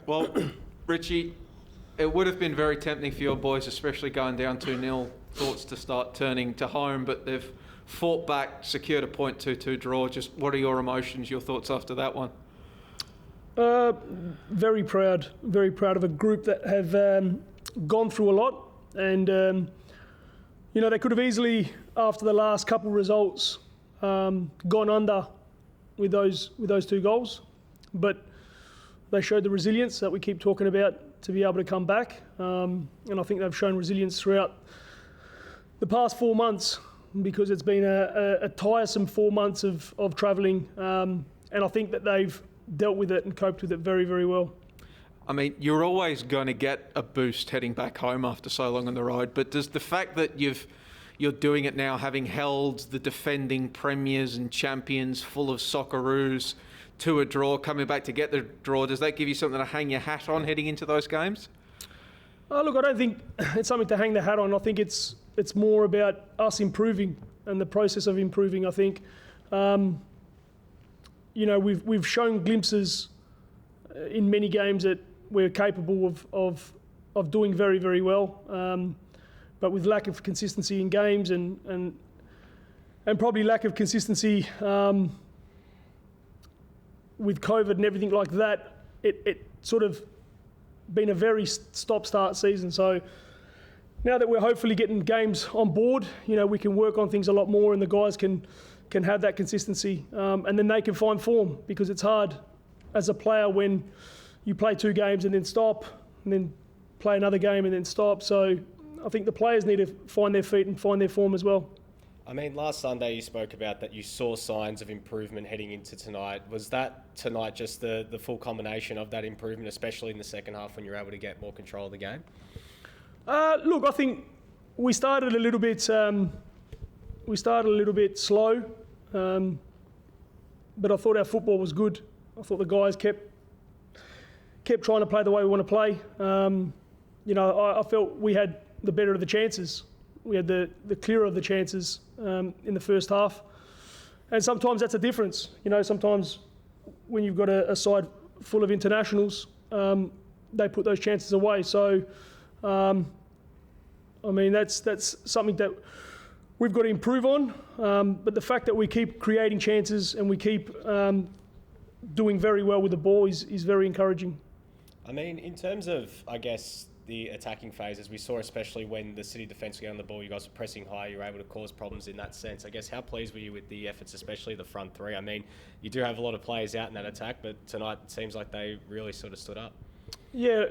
Well, Richie, it would have been very tempting for your boys, especially going down 2-0, thoughts to start turning to home, but they've fought back, secured a 0.22 draw. Just what are your emotions, your thoughts after that one? Very proud of a group that have gone through a lot, and they could have easily, after the last couple of results, gone under with those 2 goals, but they showed the resilience that we keep talking about to be able to come back, and I think they've shown resilience throughout the past 4 months, because it's been a tiresome 4 months of travelling, and I think that they've dealt with it and coped with it very, very well. I mean, you're always going to get a boost heading back home after so long on the road, but does the fact that you're doing it now, having held the defending premiers and champions full of Socceroos to a draw, coming back to get the draw, does that give you something to hang your hat on heading into those games? Look, I don't think it's something to hang the hat on. I think it's more about us improving and the process of improving. I think, we've shown glimpses in many games that we're capable of doing very, very well. But with lack of consistency in games and probably lack of consistency with COVID and everything like that, it sort of been a very stop-start season. So now that we're hopefully getting games on board, we can work on things a lot more, and the guys can have that consistency, and then they can find form, because it's hard as a player when you play 2 games and then stop, and then play another game and then stop. So I think the players need to find their feet and find their form as well. I mean, last Sunday you spoke about that you saw signs of improvement heading into tonight. Was that tonight just the full combination of that improvement, especially in the second half when you're able to get more control of the game? Look, I think we started a little bit slow, but I thought our football was good. I thought the guys kept trying to play the way we want to play. I felt we had the better of the chances. We had the clearer of the chances in the first half. And sometimes that's a difference. Sometimes when you've got a side full of internationals, they put those chances away. So, that's something that we've got to improve on. But the fact that we keep creating chances and we keep doing very well with the ball is very encouraging. I mean, in terms of, I guess, the attacking phases, we saw especially when the City defence got on the ball, you guys were pressing high, you were able to cause problems in that sense. I guess, how pleased were you with the efforts, especially the front 3? I mean, you do have a lot of players out in that attack, but tonight it seems like they really sort of stood up. Yeah,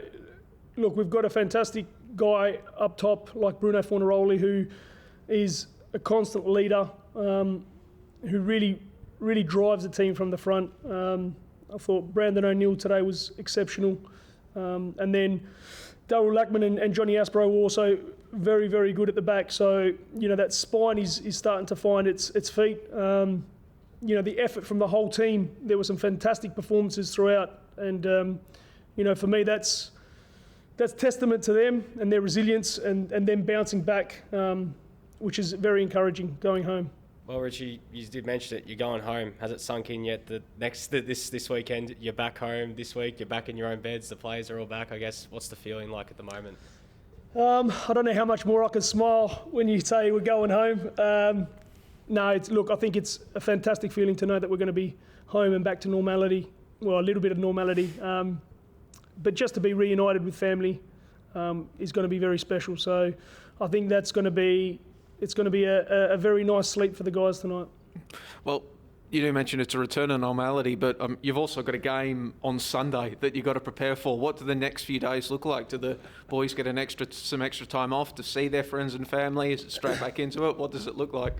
look, we've got a fantastic guy up top like Bruno Fornaroli, who is a constant leader, who really, really drives the team from the front. I thought Brandon O'Neill today was exceptional. And then Darryl Lackman and Johnny Aspro were also very, very good at the back. So, that spine is starting to find its feet. The effort from the whole team, there were some fantastic performances throughout. And, for me, that's testament to them and their resilience and them bouncing back, which is very encouraging going home. Well, Richie, you did mention it. You're going home. Has it sunk in yet? This weekend, you're back home. This week, you're back in your own beds. The players are all back. I guess, what's the feeling like at the moment? I don't know how much more I can smile when you say we're going home. Look, I think it's a fantastic feeling to know that we're going to be home and back to normality. Well, a little bit of normality. But just to be reunited with family is going to be very special. So I think it's going to be a very nice sleep for the guys tonight. Well, you do mention it's a return of normality, but you've also got a game on Sunday that you've got to prepare for. What do the next few days look like? Do the boys get some extra time off to see their friends and family? Is it straight back into it? What does it look like?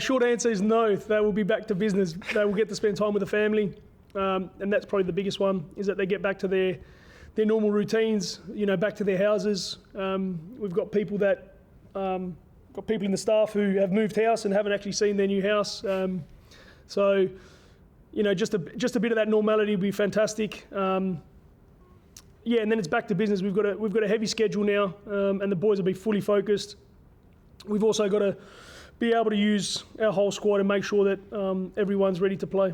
Short answer is no. They will be back to business. They will get to spend time with the family, and that's probably the biggest one, is that they get back to their normal routines, back to their houses. We've got people in the staff who have moved house and haven't actually seen their new house. So, just a bit of that normality would be fantastic. And then it's back to business. We've got a heavy schedule now, and the boys will be fully focused. We've also got to be able to use our whole squad and make sure that everyone's ready to play.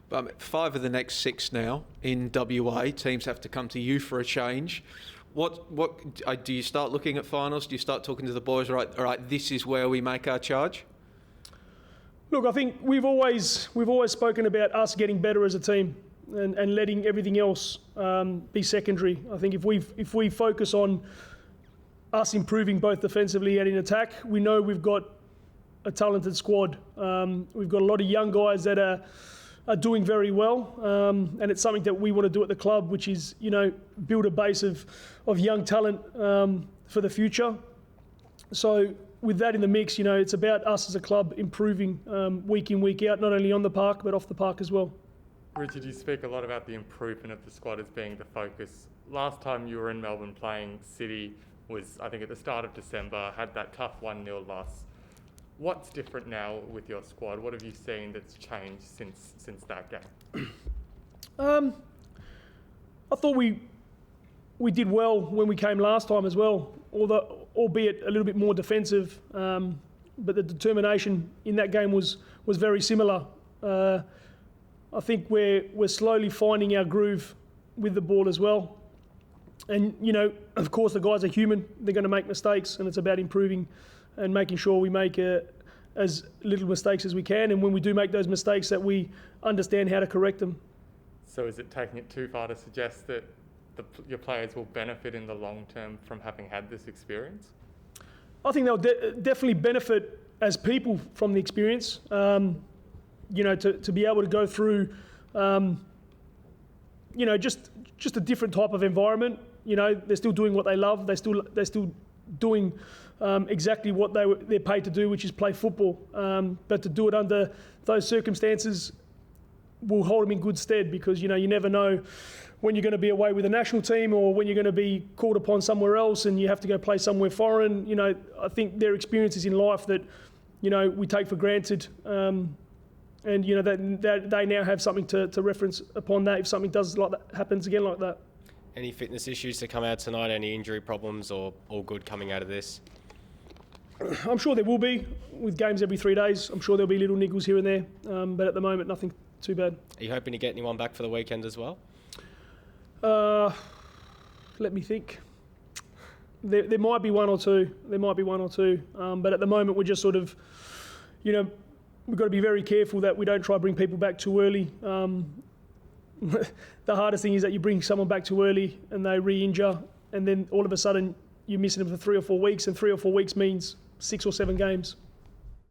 5 of the next 6 now in WA. Teams have to come to you for a change. What do you start looking at finals? Do you start talking to the boys? All right, this is where we make our charge. Look, I think we've always spoken about us getting better as a team and letting everything else be secondary. I think if we focus on us improving both defensively and in attack, we know we've got a talented squad. We've got a lot of young guys that are doing very well, and it's something that we want to do at the club, which is, build a base of young talent for the future. So with that in the mix, it's about us as a club improving week in, week out, not only on the park but off the park as well. Richard, you speak a lot about the improvement of the squad as being the focus. Last time you were in Melbourne playing, City was, I think, at the start of December, had that tough 1-0 loss. What's different now with your squad? What have you seen that's changed since that game? I thought we did well when we came last time as well, albeit a little bit more defensive. But the determination in that game was very similar. I think we're slowly finding our groove with the ball as well. And, of course, the guys are human. They're going to make mistakes, and it's about improving and making sure we make as little mistakes as we can. And when we do make those mistakes, that we understand how to correct them. So is it taking it too far to suggest that your players will benefit in the long term from having had this experience? I think they'll definitely benefit as people from the experience. To be able to go through, just a different type of environment. They're still doing what they love. They're still doing exactly what they're paid to do, which is play football. But to do it under those circumstances will hold them in good stead, because you never know when you're going to be away with a national team or when you're going to be called upon somewhere else and you have to go play somewhere foreign. I think their experiences in life that we take for granted. And that they now have something to reference upon that if something does like that happens again like that. Any fitness issues to come out tonight? Any injury problems, or all good coming out of this? I'm sure there will be, with games every 3 days. I'm sure there'll be little niggles here and there, but at the moment nothing too bad. Are you hoping to get anyone back for the weekend as well? Let me think. There might be one or two. But at the moment we're just sort of, we've got to be very careful that we don't try to bring people back too early. The hardest thing is that you bring someone back too early and they re-injure, and then all of a sudden you're missing them for 3 or 4 weeks, and 3 or 4 weeks means 6 or 7 games.